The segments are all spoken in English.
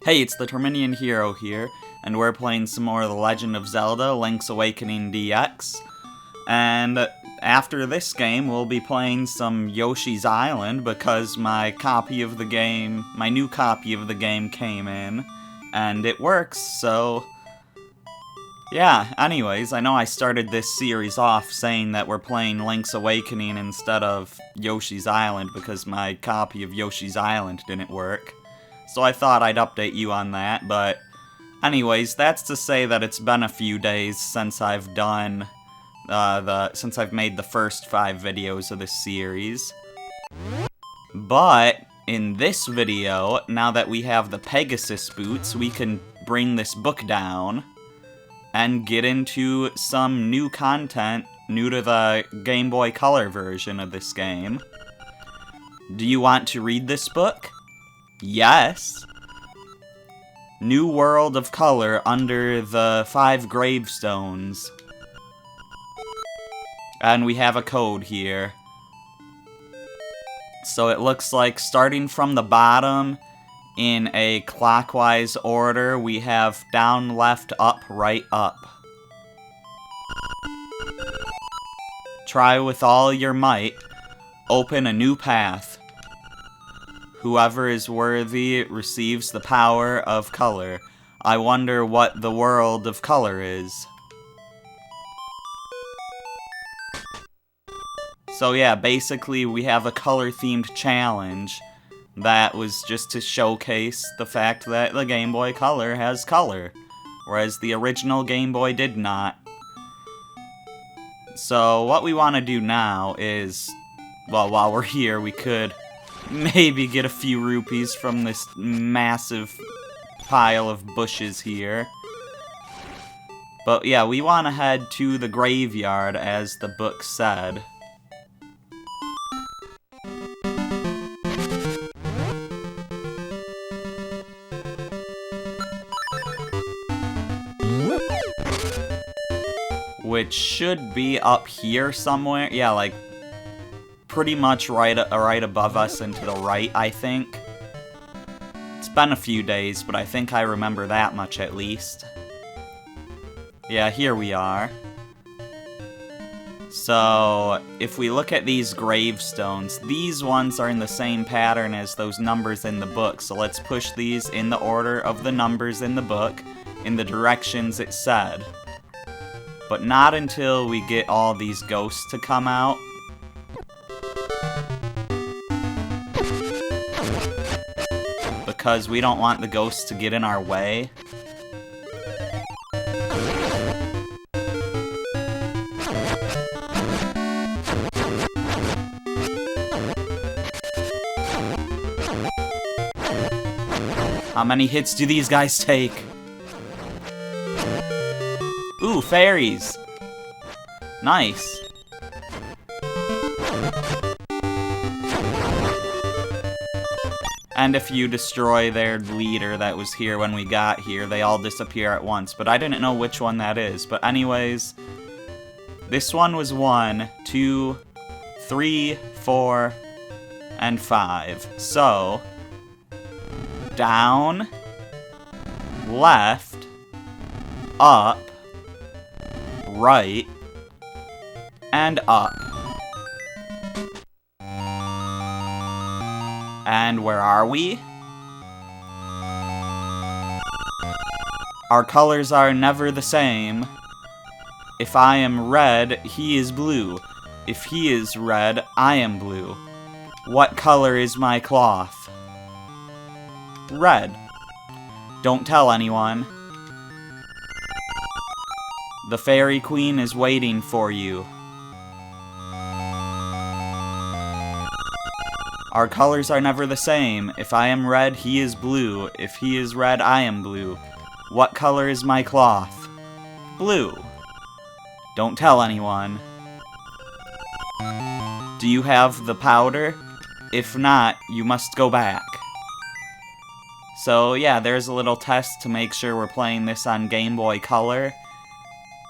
Hey, it's the Terminian Hero here, and we're playing some more of The Legend of Zelda: Link's Awakening DX. And after this game, we'll be playing some Yoshi's Island because my new copy of the game came in, and it works, so... Yeah, anyways, I know I started this series off saying that we're playing Link's Awakening instead of Yoshi's Island because my copy of Yoshi's Island didn't work. So I thought I'd update you on that, but anyways, that's to say that it's been a few days since I've done, since I've made the first 5 videos of this series. But in this video, now that we have the Pegasus boots, we can bring this book down and get into some new content new to the Game Boy Color version of this game. Do you want to read this book? Yes. New World of Color under the 5 gravestones. And we have a code here. So it looks like starting from the bottom in a clockwise order, we have down, left, up, right, up. Try with all your might. Open a new path. Whoever is worthy receives the power of color. I wonder what the world of color is. So yeah, basically we have a color-themed challenge that was just to showcase the fact that the Game Boy Color has color, whereas the original Game Boy did not. So what we want to do now is, well, while we're here, we could maybe get a few rupees from this massive pile of bushes here. But yeah, we want to head to the graveyard, as the book said. Which should be up here somewhere. Yeah, like pretty much right above us and to the right, I think. It's been a few days, but I think I remember that much at least. Yeah, here we are. So, if we look at these gravestones, these ones are in the same pattern as those numbers in the book, so let's push these in the order of the numbers in the book, in the directions it said. But not until we get all these ghosts to come out. Because we don't want the ghosts to get in our way. How many hits do these guys take? Ooh, fairies! Nice. And if you destroy their leader that was here when we got here, they all disappear at once. But I didn't know which one that is. But anyways, this one was 1, 2, 3, 4, and 5. So, down, left, up, right, and up. And where are we? Our colors are never the same. If I am red, he is blue. If he is red, I am blue. What color is my cloth? Red. Don't tell anyone. The Fairy Queen is waiting for you. Our colors are never the same. If I am red, he is blue. If he is red, I am blue. What color is my cloth? Blue. Don't tell anyone. Do you have the powder? If not, you must go back. So yeah, there's a little test to make sure we're playing this on Game Boy Color.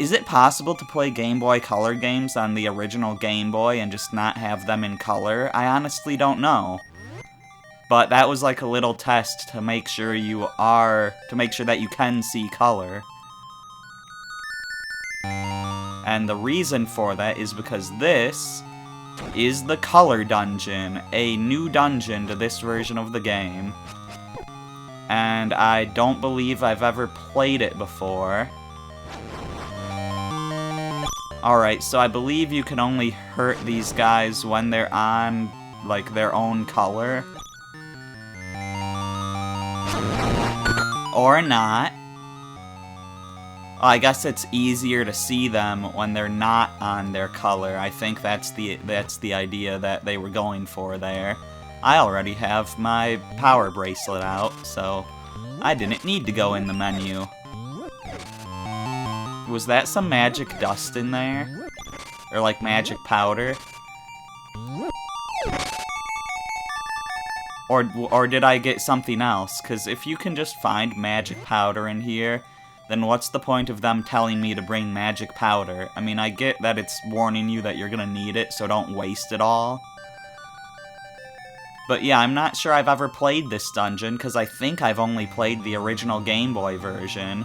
Is it possible to play Game Boy Color games on the original Game Boy and just not have them in color? I honestly don't know. But that was like a little test to make sure that you can see color. And the reason for that is because this is the Color Dungeon, a new dungeon to this version of the game. And I don't believe I've ever played it before. Alright, so I believe you can only hurt these guys when they're on, like, their own color. Or not. I guess it's easier to see them when they're not on their color. I think that's the idea that they were going for there. I already have my power bracelet out, so I didn't need to go in the menu. Was that some magic dust in there? Or like magic powder? Or did I get something else? Because if you can just find magic powder in here, then what's the point of them telling me to bring magic powder? I mean, I get that it's warning you that you're gonna need it, so don't waste it all. But yeah, I'm not sure I've ever played this dungeon, because I think I've only played the original Game Boy version.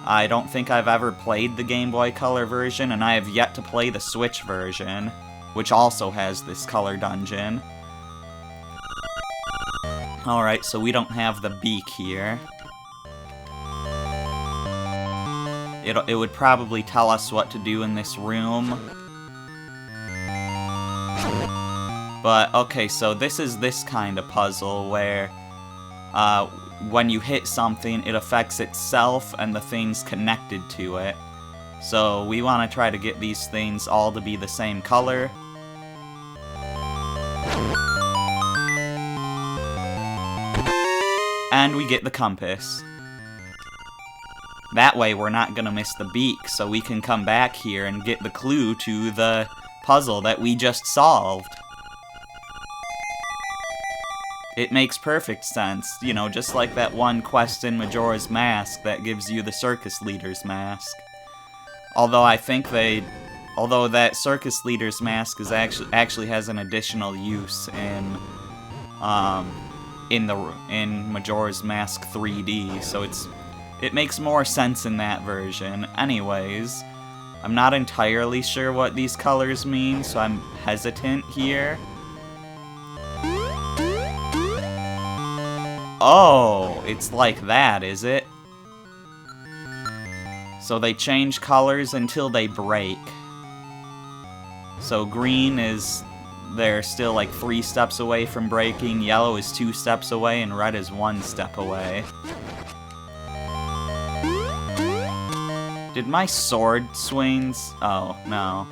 I don't think I've ever played the Game Boy Color version, and I have yet to play the Switch version, which also has this color dungeon. Alright, so we don't have the beak here. It would probably tell us what to do in this room. But, okay, so this is this kind of puzzle where when you hit something, it affects itself and the things connected to it. So we want to try to get these things all to be the same color. And we get the compass. That way we're not gonna miss the beak, so we can come back here and get the clue to the puzzle that we just solved. It makes perfect sense, you know, just like that one quest in Majora's Mask that gives you the circus leader's mask. Although I think although that circus leader's mask is actually has an additional use in Majora's Mask 3D, so it makes more sense in that version. Anyways, I'm not entirely sure what these colors mean, so I'm hesitant here. Oh, it's like that, is it? So they change colors until they break. So green is... they're still like 3 steps away from breaking, yellow is 2 steps away, and red is 1 step away. Did my sword swings? Oh, no.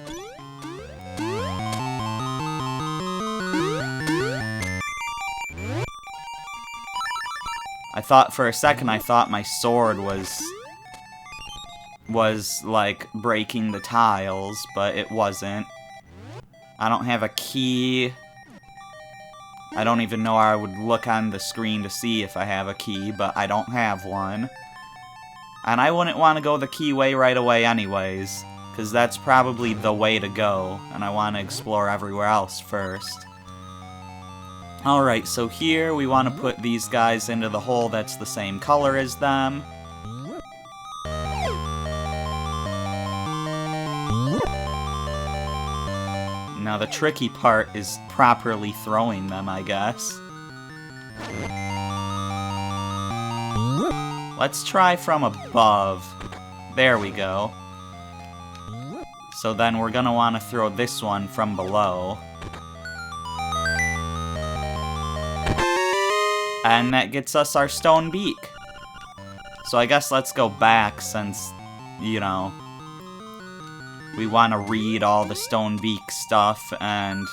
I thought for a second I thought my sword was like breaking the tiles, but it wasn't. I don't have a key. I don't even know I would look on the screen to see if I have a key, but I don't have one. And I wouldn't want to go the key way right away anyways, because that's probably the way to go, and I want to explore everywhere else first. Alright, so here we want to put these guys into the hole that's the same color as them. Now the tricky part is properly throwing them, I guess. Let's try from above. There we go. So then we're gonna want to throw this one from below. And that gets us our stone beak. So I guess let's go back since, you know, we want to read all the stone beak stuff, and,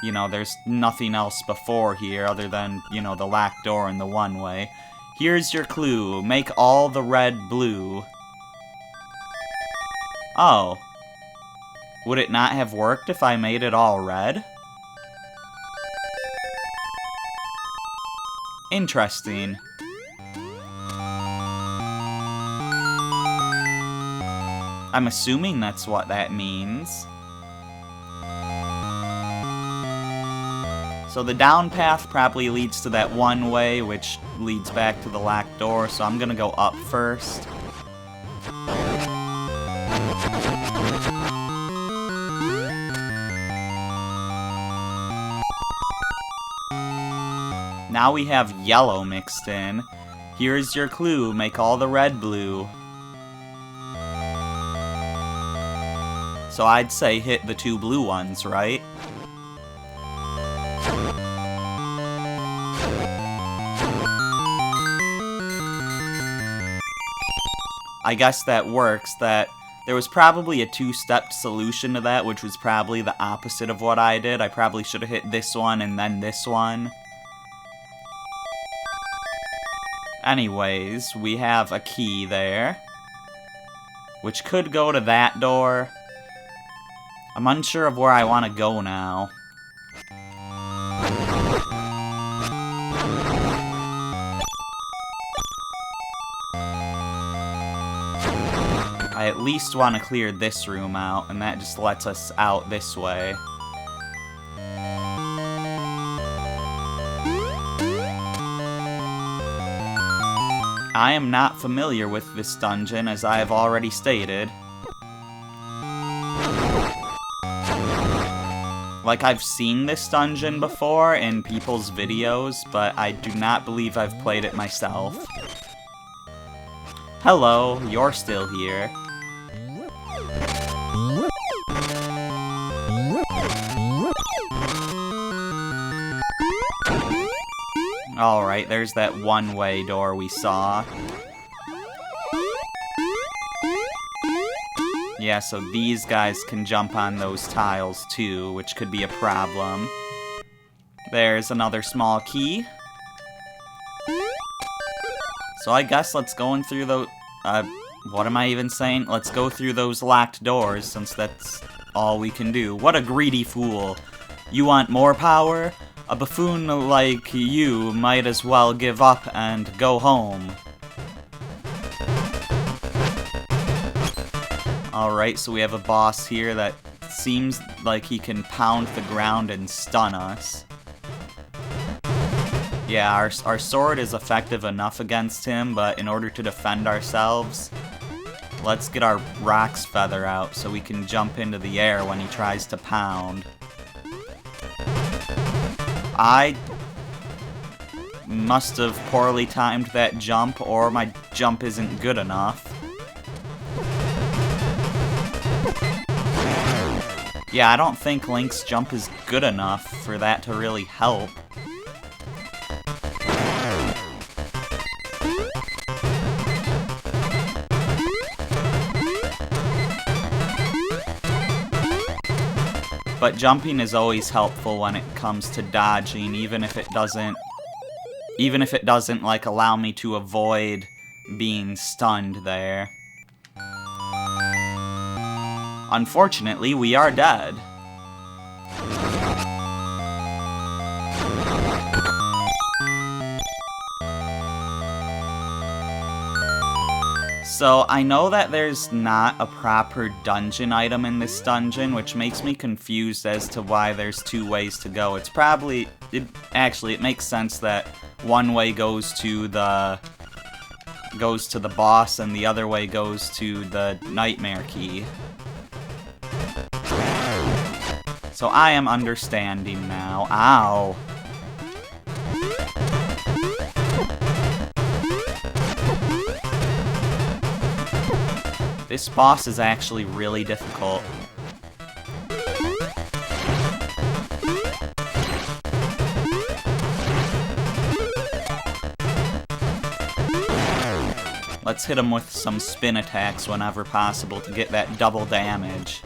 you know, there's nothing else before here other than, you know, the lack door and the one way. Here's your clue. Make all the red blue. Oh. Would it not have worked if I made it all red? Interesting. I'm assuming that's what that means. So the down path probably leads to that one way, which leads back to the locked door, so I'm gonna go up first. Now we have yellow mixed in. Here's your clue, make all the red blue. So I'd say hit the 2 blue ones, right? I guess that works. That there was probably a 2-step solution to that, which was probably the opposite of what I did. I probably should have hit this one and then this one. Anyways, we have a key there, which could go to that door. I'm unsure of where I want to go now. I at least want to clear this room out, and that just lets us out this way. I am not familiar with this dungeon, as I have already stated. Like, I've seen this dungeon before in people's videos, but I do not believe I've played it myself. Hello, you're still here. Alright, there's that one-way door we saw. Yeah, so these guys can jump on those tiles too, which could be a problem. There's another small key. So I guess let's go in through those... what am I even saying? Let's go through those locked doors, since that's all we can do. What a greedy fool. You want more power? A buffoon like you might as well give up and go home. Alright, so we have a boss here that seems like he can pound the ground and stun us. Yeah, our sword is effective enough against him, but in order to defend ourselves, let's get our Roc's Feather out so we can jump into the air when he tries to pound. I must have poorly timed that jump, or my jump isn't good enough. Yeah, I don't think Link's jump is good enough for that to really help. But jumping is always helpful when it comes to dodging, even if it doesn't like allow me to avoid being stunned there. Unfortunately, we are dead. So, I know that there's not a proper dungeon item in this dungeon, which makes me confused as to why there's 2 ways to go. It's probably... Actually, it makes sense that one way goes to the boss and the other way goes to the Nightmare Key. So I am understanding now. Ow. This boss is actually really difficult. Let's hit him with some spin attacks whenever possible to get that double damage.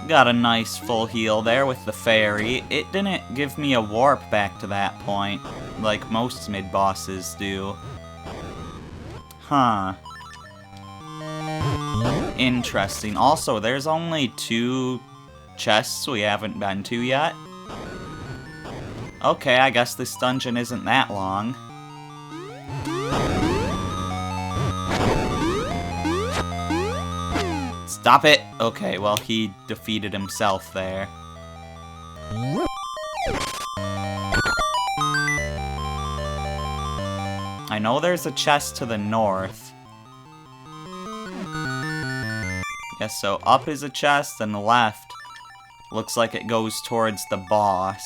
Got a nice full heal there with the fairy. It didn't give me a warp back to that point, like most mid-bosses do. Huh. Interesting. Also, there's only 2 chests we haven't been to yet. Okay, I guess this dungeon isn't that long. Stop it! Okay, well, he defeated himself there. I know there's a chest to the north. Yes, so up is a chest, and the left looks like it goes towards the boss.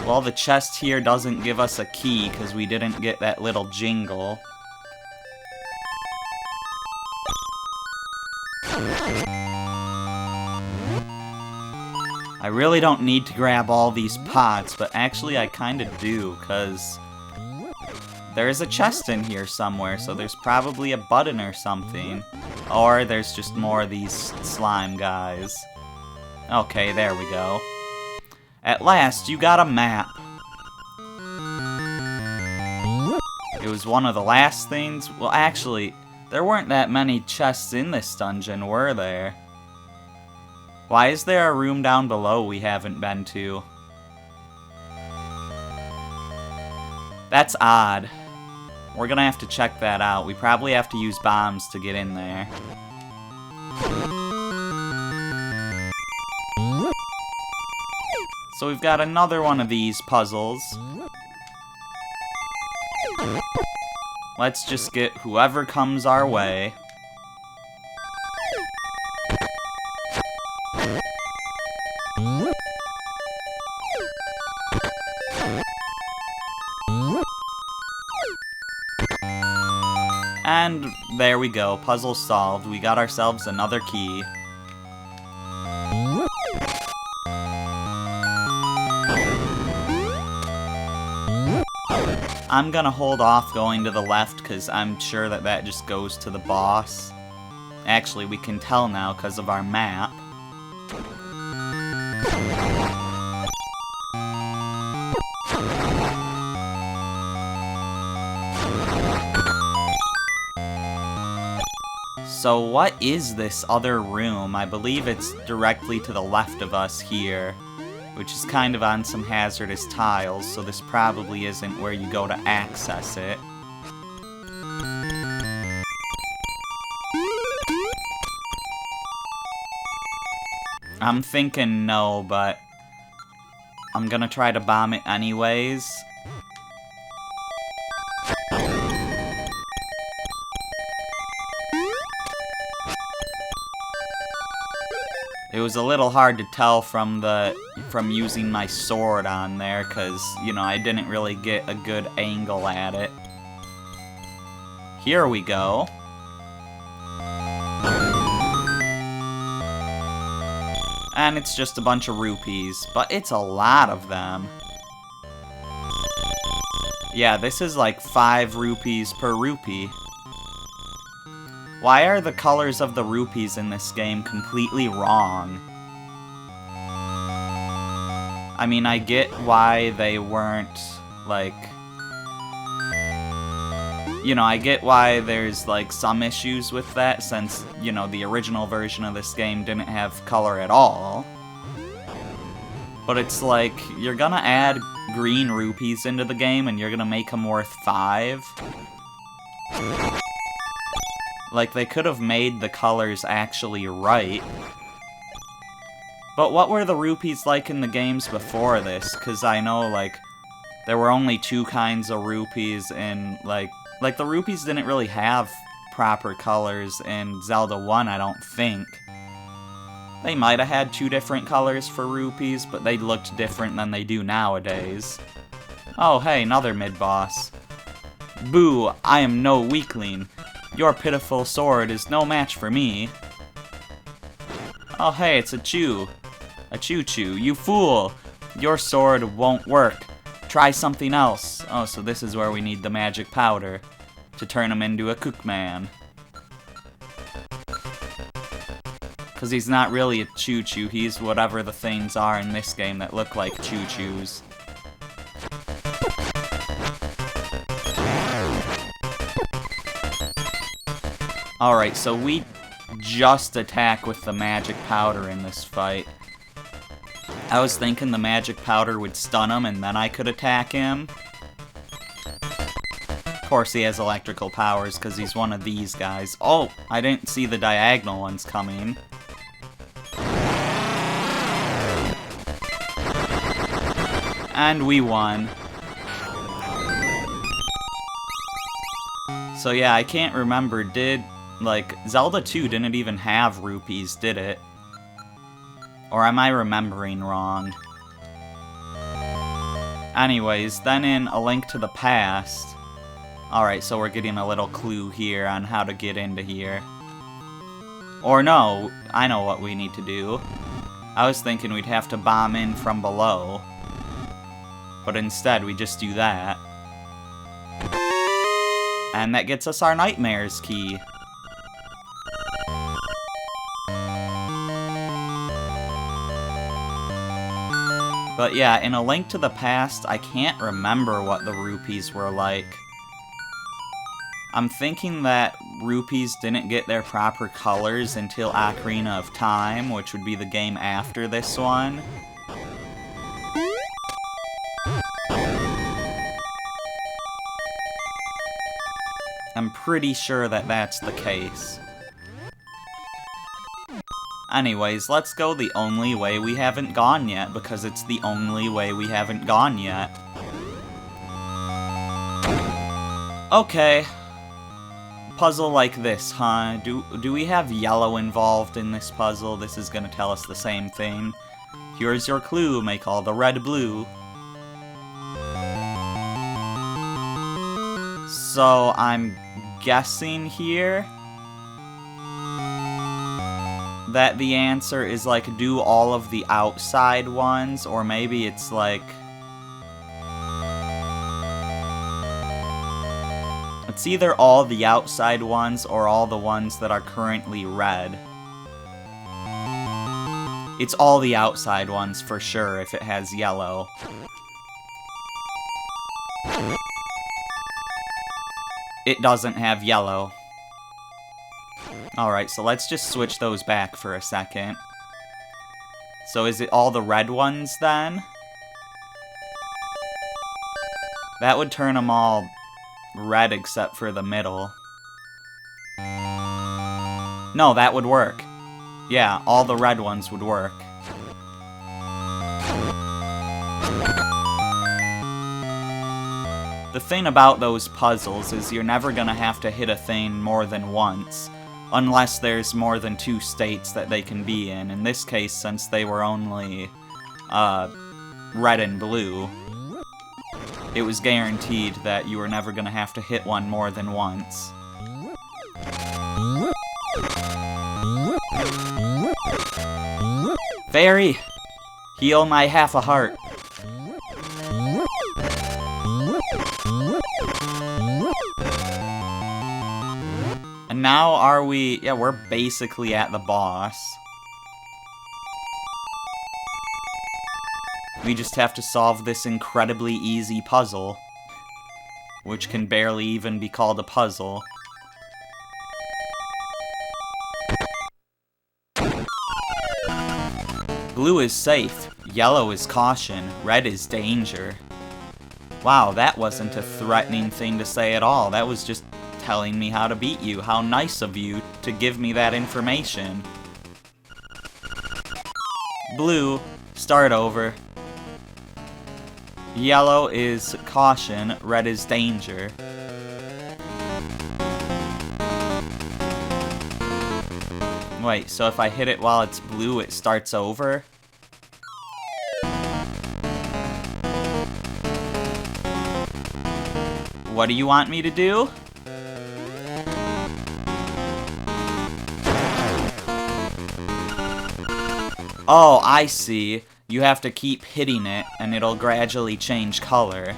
Well, the chest here doesn't give us a key because we didn't get that little jingle. I really don't need to grab all these pots, but actually I kinda do, because there is a chest in here somewhere, so there's probably a button or something. Or there's just more of these slime guys. Okay, there we go. At last, you got a map. It was one of the last things. Well, actually, there weren't that many chests in this dungeon, were there? Why is there a room down below we haven't been to? That's odd. We're gonna have to check that out. We probably have to use bombs to get in there. So we've got another one of these puzzles. Let's just get whoever comes our way. And there we go, puzzle solved. We got ourselves another key. I'm gonna hold off going to the left because I'm sure that that just goes to the boss. Actually, we can tell now because of our map. So what is this other room? I believe it's directly to the left of us here, which is kind of on some hazardous tiles, so this probably isn't where you go to access it. I'm thinking no, but I'm gonna try to bomb it anyways. It was a little hard to tell from using my sword on there, cause, you know, I didn't really get a good angle at it. Here we go. And it's just a bunch of rupees, but it's a lot of them. Yeah, this is like 5 rupees per rupee. Why are the colors of the rupees in this game completely wrong? I mean, I get why they weren't, like... You know, I get why there's, like, some issues with that, since, you know, the original version of this game didn't have color at all. But it's like, you're gonna add green rupees into the game, and you're gonna make them worth 5? Like, they could have made the colors actually right. But what were the rupees like in the games before this? Because I know, like, there were only 2 kinds of rupees, and, like, the rupees didn't really have proper colors in Zelda 1, I don't think. They might have had 2 different colors for rupees, but they looked different than they do nowadays. Oh, hey, another mid-boss. Boo, I am no weakling. Your pitiful sword is no match for me. Oh hey, it's a Chew. A Choo-Choo. You fool! Your sword won't work. Try something else. Oh, so this is where we need the magic powder to turn him into a Cookman. Because he's not really a Choo-Choo, he's whatever the things are in this game that look like Choo-Choos. Alright, so we just attack with the magic powder in this fight. I was thinking the magic powder would stun him and then I could attack him. Of course he has electrical powers because he's one of these guys. Oh, I didn't see the diagonal ones coming. And we won. So yeah, I can't remember, like, Zelda 2 didn't even have rupees, did it? Or am I remembering wrong? Anyways, then in A Link to the Past... Alright, so we're getting a little clue here on how to get into here. Or no, I know what we need to do. I was thinking we'd have to bomb in from below. But instead, we just do that. And that gets us our Nightmares key. But yeah, in A Link to the Past, I can't remember what the rupees were like. I'm thinking that rupees didn't get their proper colors until Ocarina of Time, which would be the game after this one. I'm pretty sure that that's the case. Anyways, let's go the only way we haven't gone yet, because it's the only way we haven't gone yet. Okay. Puzzle like this, huh? Do we have yellow involved in this puzzle? This is gonna tell us the same thing. Here's your clue, make all the red blue. So, I'm guessing here that the answer is like do all of the outside ones, or maybe it's like it's either all the outside ones or all the ones that are currently red. It's all the outside ones for sure if it has yellow. It doesn't have yellow. Alright, so let's just switch those back for a second. So is it all the red ones then? That would turn them all red except for the middle. No, that would work. Yeah, all the red ones would work. The thing about those puzzles is you're never gonna have to hit a thing more than once, unless there's more than 2 states that they can be in. In this case, since they were only red and blue, it was guaranteed that you were never gonna have to hit one more than once. Fairy! Heal my half a heart. And now are we... yeah, we're basically at the boss. We just have to solve this incredibly easy puzzle, which can barely even be called a puzzle. Blue is safe, yellow is caution, red is danger. Wow, that wasn't a threatening thing to say at all. That was just telling me how to beat you. How nice of you to give me that information. Blue, start over. Yellow is caution, red is danger. Wait, so if I hit it while it's blue, it starts over? What do you want me to do? Oh, I see. You have to keep hitting it, and it'll gradually change color.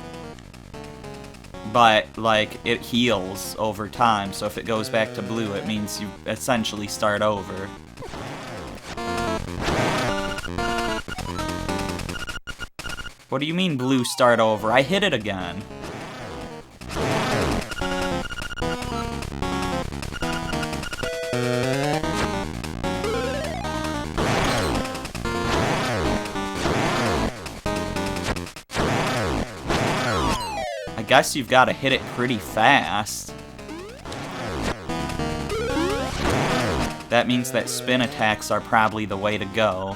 But, like, it heals over time, so if it goes back to blue, it means you essentially start over. What do you mean blue start over? I hit it again. guess you've got to hit it pretty fast. That means that spin attacks are probably the way to go.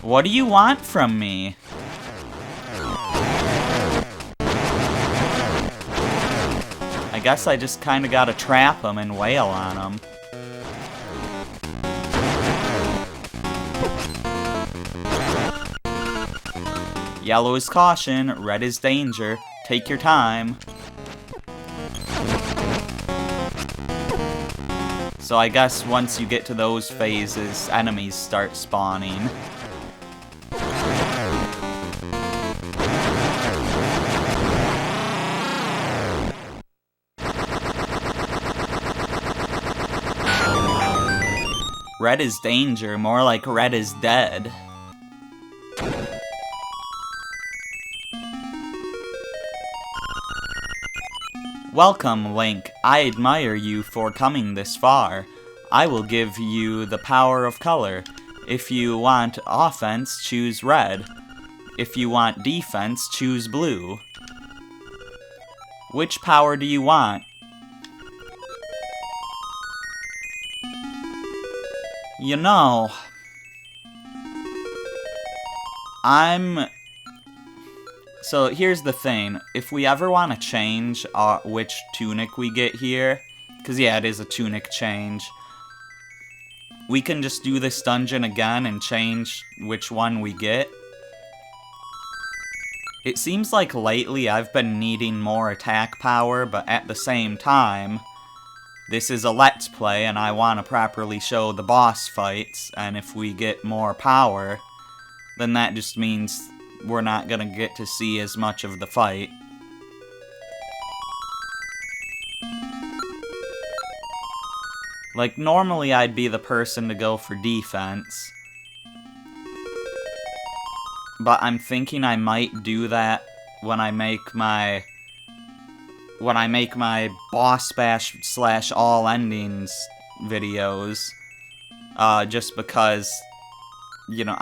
What do you want from me? I guess I just kinda gotta trap him and wail on him. Yellow is caution, red is danger. Take your time. So I guess once you get to those phases, enemies start spawning. Red is danger, more like red is dead. Welcome, Link. I admire you for coming this far. I will give you the power of color. If you want offense, choose red. If you want defense, choose blue. Which power do you want? You know, So here's the thing, if we ever want to change which tunic we get here, because yeah, it is a tunic change, we can just do this dungeon again and change which one we get. It seems like lately I've been needing more attack power, but at the same time, this is a Let's Play and I want to properly show the boss fights, and if we get more power, then that just means we're not gonna get to see as much of the fight. Like, normally I'd be the person to go for defense, but I'm thinking I might do that when I make my boss bash / all endings videos, just because, you know,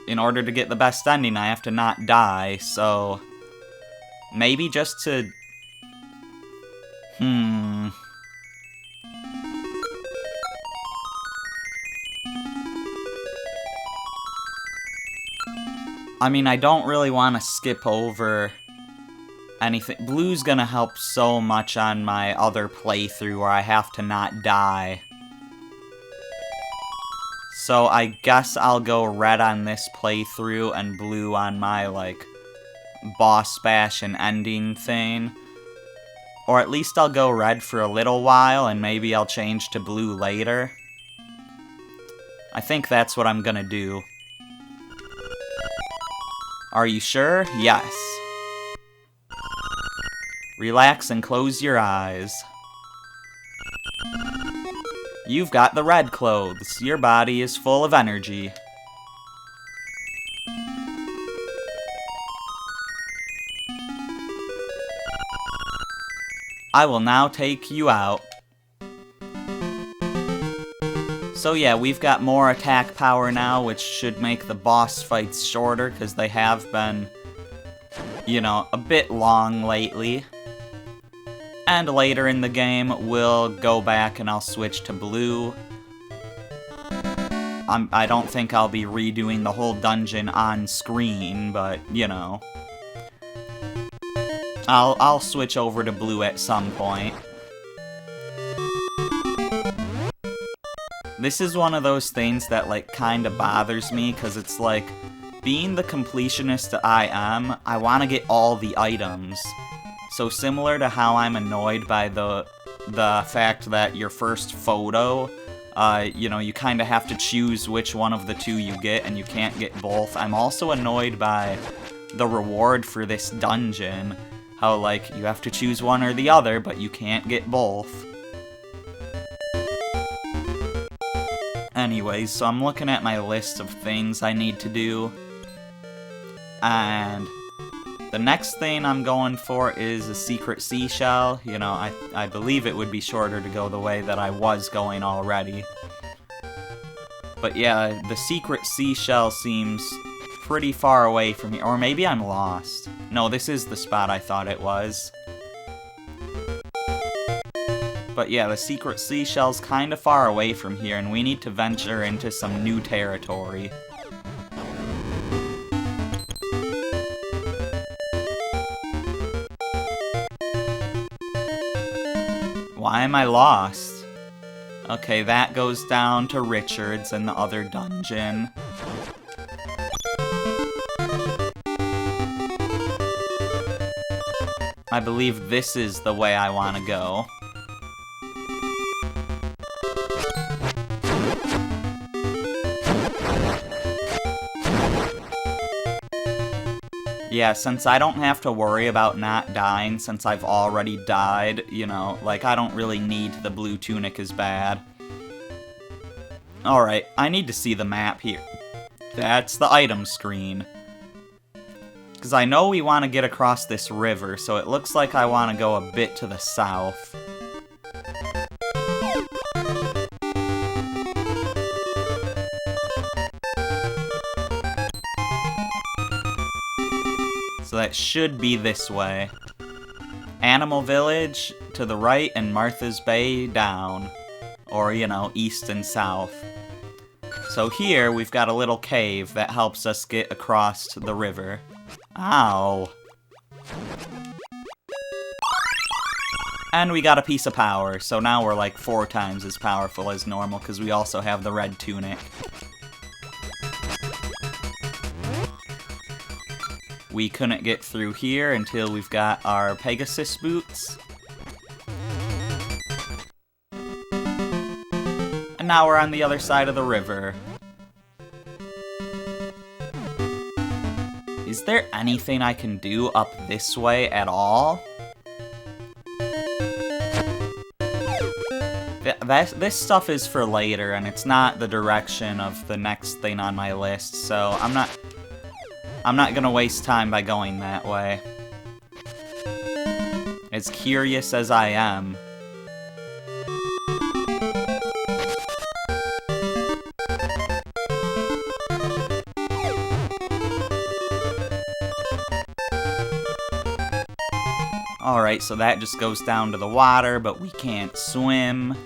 in order to get the best ending, I have to not die, so maybe just to... I mean, I don't really want to skip over anything. Blue's gonna help so much on my other playthrough where I have to not die. So I guess I'll go red on this playthrough and blue on my, like, boss bash and ending thing. Or at least I'll go red for a little while and maybe I'll change to blue later. I think that's what I'm gonna do. Are you sure? Yes. Relax and close your eyes. You've got the red clothes. Your body is full of energy. I will now take you out. So yeah, we've got more attack power now, which should make the boss fights shorter, because they have been, you know, a bit long lately. And later in the game, we'll go back and I'll switch to blue. I don't think I'll be redoing the whole dungeon on screen, but, you know. I'll switch over to blue at some point. This is one of those things that, like, kinda bothers me, because it's like, being the completionist that I am, I want to get all the items. So similar to how I'm annoyed by the fact that your first photo, you know, you kind of have to choose which one of the two you get, and you can't get both. I'm also annoyed by the reward for this dungeon. How, like, you have to choose one or the other, but you can't get both. Anyways, so I'm looking at my list of things I need to do. And the next thing I'm going for is a secret seashell. You know, I believe it would be shorter to go the way that I was going already. But yeah, the secret seashell seems pretty far away from here. Or maybe I'm lost. No, this is the spot I thought it was. But yeah, the secret seashell's kind of far away from here, and we need to venture into some new territory. Why am I lost? Okay, that goes down to Richard's and the other dungeon. I believe this is the way I want to go. Yeah, since I don't have to worry about not dying since I've already died, you know, like, I don't really need the blue tunic as bad. Alright, I need to see the map here. That's the item screen. Because I know we want to get across this river, so it looks like I want to go a bit to the south. So that should be this way. Animal Village to the right and Martha's Bay down. Or, you know, east and south. So here we've got a little cave that helps us get across the river. Ow. And we got a piece of power, so now we're like 4 times as powerful as normal because we also have the red tunic. We couldn't get through here until we've got our Pegasus boots. And now we're on the other side of the river. Is there anything I can do up this way at all? This stuff is for later, and it's not the direction of the next thing on my list, so I'm not gonna waste time by going that way. As curious as I am. Alright, so that just goes down to the water, but we can't swim.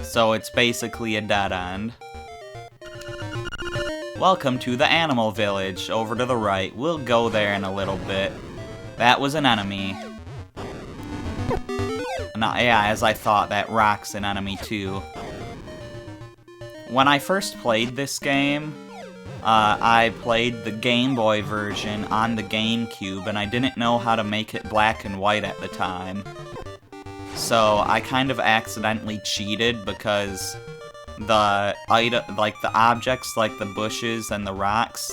So it's basically a dead end. Welcome to the Animal Village, over to the right. We'll go there in a little bit. That was an enemy. Yeah, as I thought, that rock's an enemy too. When I first played this game, I played the Game Boy version on the GameCube, and I didn't know how to make it black and white at the time. So I kind of accidentally cheated because the objects like the bushes and the rocks,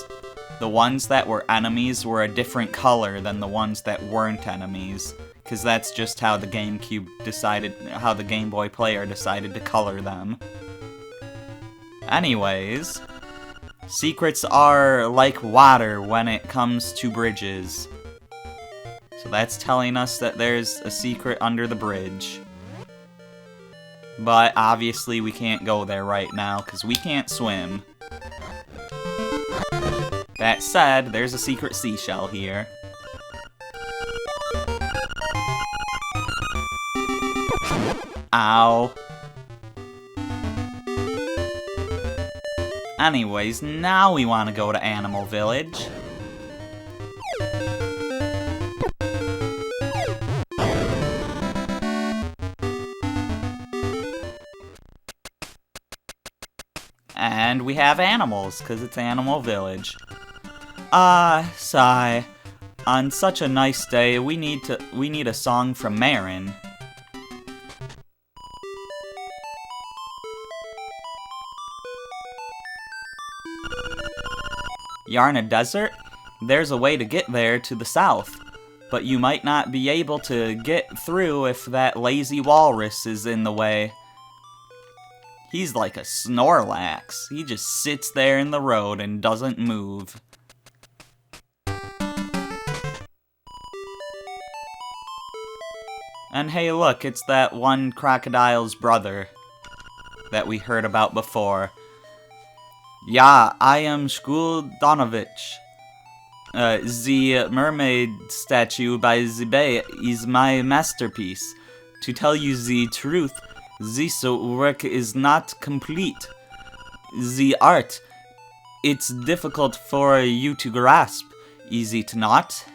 the ones that were enemies were a different color than the ones that weren't enemies, because that's just how the GameCube decided, how the Game Boy player decided to color them. Anyways, secrets are like water when it comes to bridges. So that's telling us that there's a secret under the bridge. But obviously we can't go there right now because we can't swim. That said, there's a secret seashell here. Ow. Anyways, now we want to go to Animal Village. And we have animals, because it's Animal Village. Sigh. On such a nice day, we need a song from Marin. Yarna Desert? There's a way to get there to the south, but you might not be able to get through if that lazy walrus is in the way. He's like a Snorlax. He just sits there in the road and doesn't move. And hey look, it's that one crocodile's brother that we heard about before. Yeah, I am Shkuldanovich. The mermaid statue by the bay is my masterpiece. To tell you the truth, this work is not complete. The art, it's difficult for you to grasp, is it not?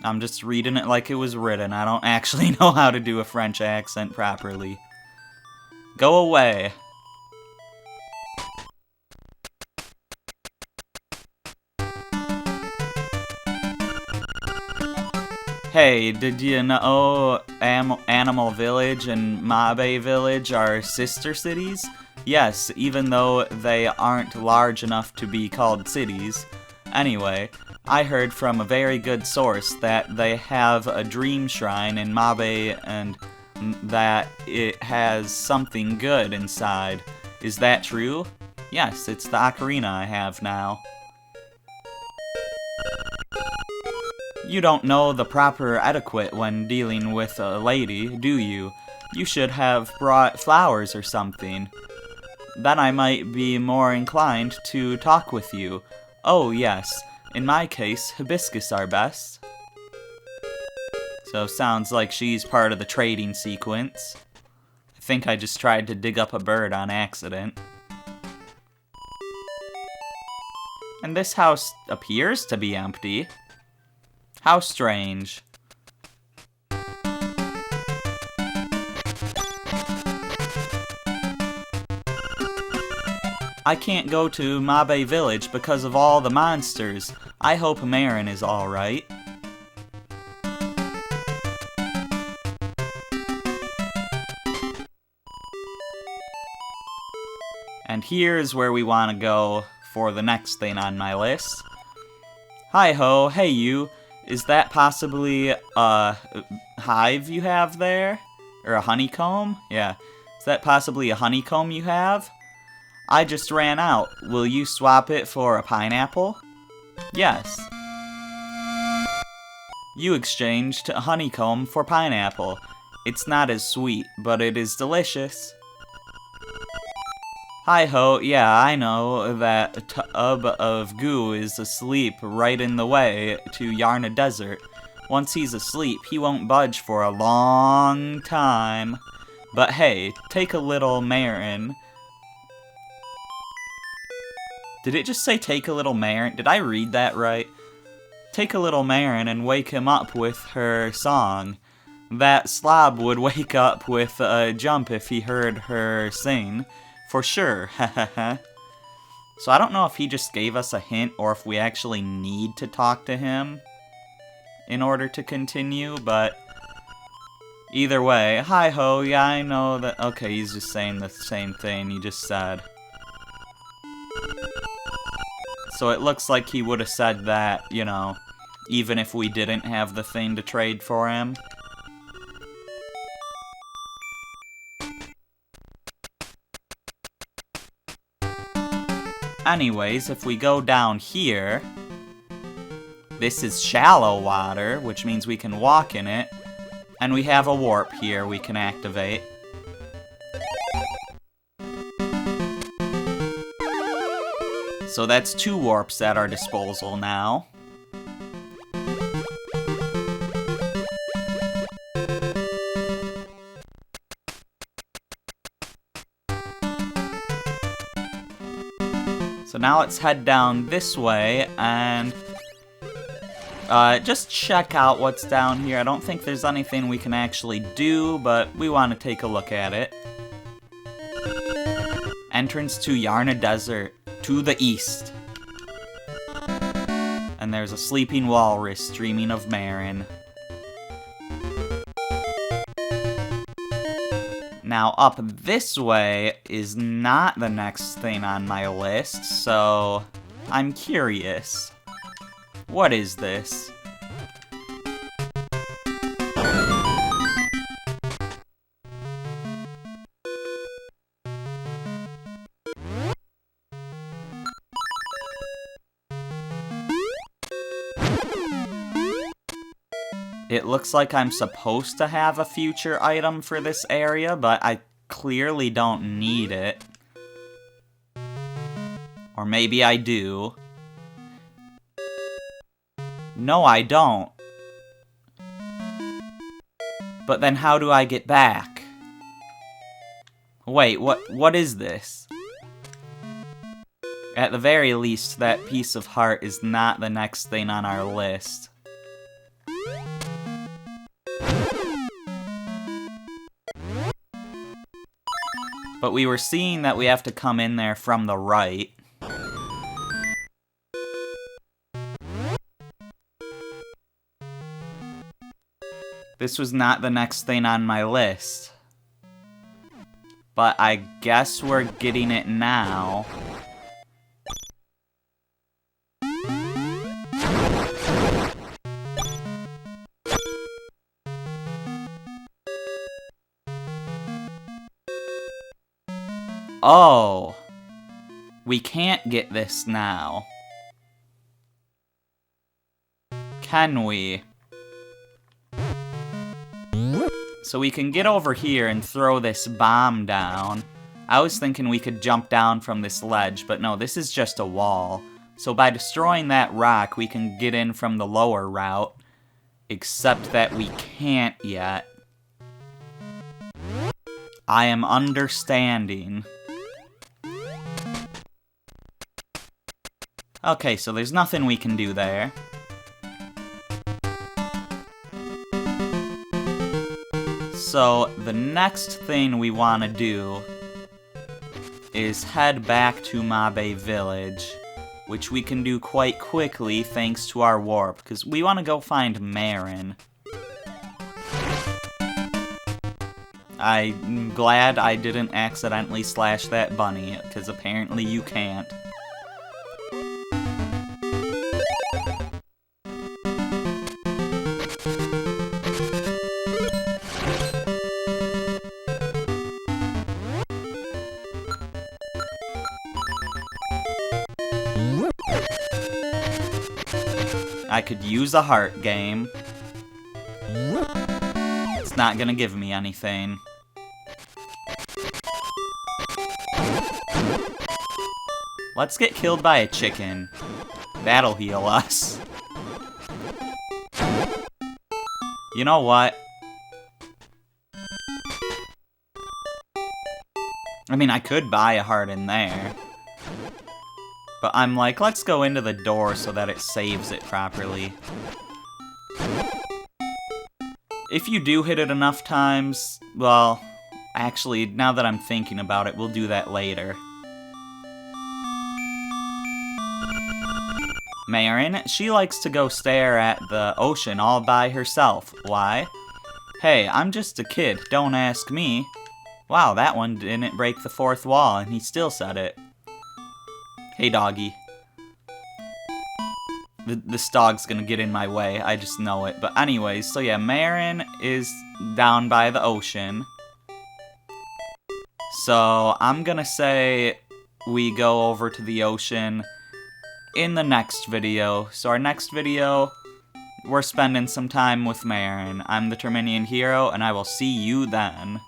I'm just reading it like it was written. I don't actually know how to do a French accent properly. Go away. Hey, did you know Animal Village and Mabe Village are sister cities? Yes, even though they aren't large enough to be called cities. Anyway, I heard from a very good source that they have a dream shrine in Mabe and that it has something good inside. Is that true? Yes, it's the ocarina I have now. You don't know the proper etiquette when dealing with a lady, do you? You should have brought flowers or something. Then I might be more inclined to talk with you. Oh, yes. In my case, hibiscus are best. So sounds like she's part of the trading sequence. I think I just tried to dig up a bird on accident. And this house appears to be empty. How strange. I can't go to Mabe Village because of all the monsters. I hope Marin is alright. And here's where we want to go for the next thing on my list. Hi-ho, hey you. Is that possibly a hive you have there? Or a honeycomb? Yeah. Is that possibly a honeycomb you have? I just ran out. Will you swap it for a pineapple? Yes. You exchanged a honeycomb for pineapple. It's not as sweet, but it is delicious. Hi-ho, yeah, I know that tub of goo is asleep right in the way to Yarna Desert. Once he's asleep, he won't budge for a long time. But hey, take a little Marin. Did it just say take a little Marin? Did I read that right? Take a little Marin and wake him up with her song. That slob would wake up with a jump if he heard her sing. For sure, So I don't know if he just gave us a hint or if we actually need to talk to him in order to continue, but either way, hi-ho, yeah, I know that, okay, he's just saying the same thing he just said. So it looks like he would have said that, you know, even if we didn't have the thing to trade for him. Anyways, if we go down here, this is shallow water, which means we can walk in it, and we have a warp here we can activate. So that's 2 warps at our disposal now. So now let's head down this way and just check out what's down here. I don't think there's anything we can actually do, but we want to take a look at it. Entrance to Yarna Desert, to the east. And there's a sleeping walrus dreaming of Marin. Now, up this way is not the next thing on my list, so I'm curious. What is this? It looks like I'm supposed to have a future item for this area, but I clearly don't need it. Or maybe I do. No, I don't. But then how do I get back? Wait, what is this? At the very least, that piece of heart is not the next thing on our list. But we were seeing that we have to come in there from the right. This was not the next thing on my list. But I guess we're getting it now. Oh. We can't get this now. Can we? So we can get over here and throw this bomb down. I was thinking we could jump down from this ledge, but no, this is just a wall. So by destroying that rock, we can get in from the lower route. Except that we can't yet. I am understanding. Okay, so there's nothing we can do there. So, the next thing we want to do is head back to Mabe Village, which we can do quite quickly thanks to our warp, because we want to go find Marin. I'm glad I didn't accidentally slash that bunny, because apparently you can't. I could use a heart game. It's not gonna give me anything. Let's get killed by a chicken. That'll heal us. You know what? I mean, I could buy a heart in there. But I'm like, let's go into the door so that it saves it properly. If you do hit it enough times, well, actually, now that I'm thinking about it, we'll do that later. Marin, she likes to go stare at the ocean all by herself. Why? Hey, I'm just a kid, don't ask me. Wow, that one didn't break the fourth wall, and he still said it. Hey, doggy. This dog's gonna get in my way, I just know it. But anyways, so yeah, Marin is down by the ocean. So I'm gonna say we go over to the ocean in the next video. So our next video, we're spending some time with Marin. I'm the Terminian Hero, and I will see you then.